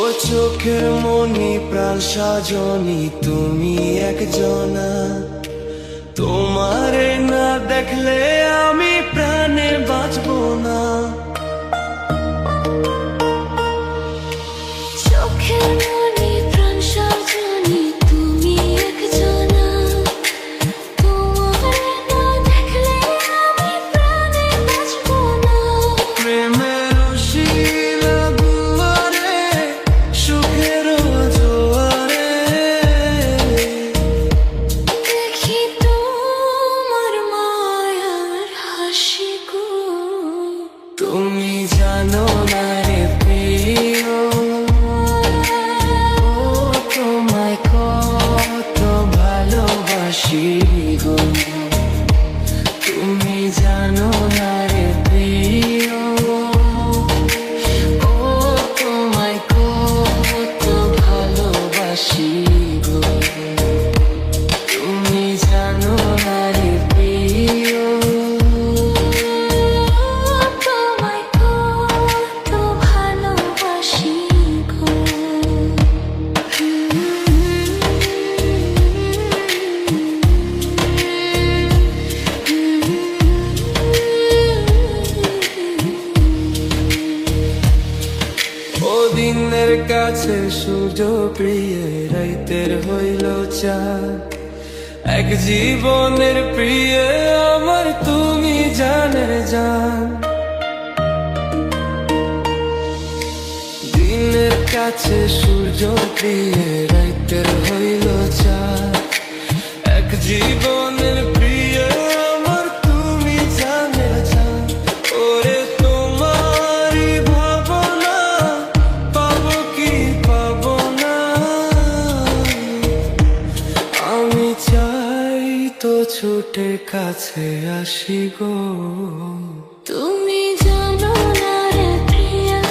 ও চোখের মনি প্রাণ সাজনি তুমি একজনা, তোমারে না দেখলে আমি প্রাণে বাঁচবো না। চোখের মনি প্রাণ সাজনি তুমি একজনা, তোমারে না দেখলে আমি প্রাণে বাঁচবো না। প্রেমের শিলা দুয়ারে সুখের জোয়ারে দেখি তোমার মায়ার হাসি গো। তুমি জানো না রে প্রিয়, ও তোমায় কত ভালোবাসি গো। তুমি জানো না রে প্রিয়, ও তোমায় কত ভালোবাসি গো। তুমি জানো না রে প্রিয়, তোমায় কত ভালোবাসি গো। ও দিনের কাছে সূর্য প্রিয়, রাইতের হইল চাঁদ। এক জীবনের প্রিয় আমার তুমি জানের জান। দিনের কাছে সূর্য প্রিয়, রাইতের হইল চাঁদ। এক জীবনের প্রিয় আমার তুমি জানের জান। ওরে তোমারই ভাবনা পাবো কি পাবো না, আমি চাই তো ছুটে কাছে আসি গো। তুমি জানো না রে প্রিয়া,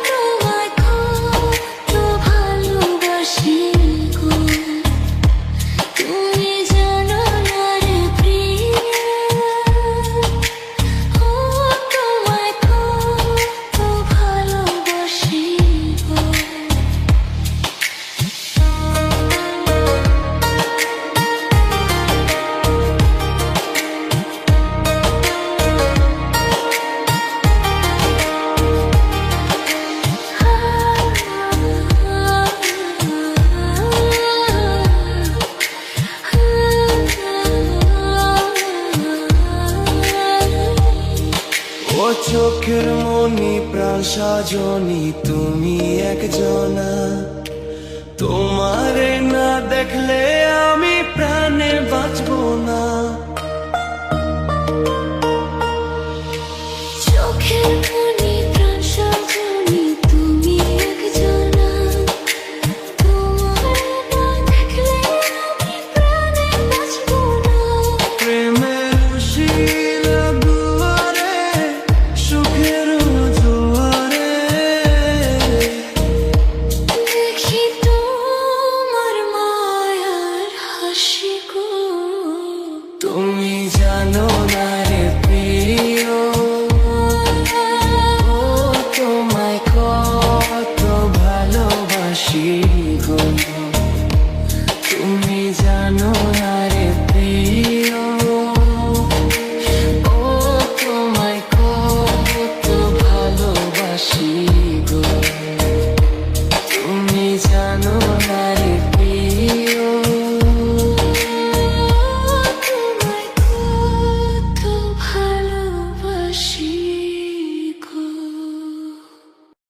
তোমায় কত ভালোবাসি গো। তুমি জানো না রে প্রিয়া, তোমায় কত ভালোবাসি গো। ও চোখের মনি প্রাণ সাজনি তুমি একজনা, তোমারে না দেখলে আমি প্রাণে বাঁচবো না।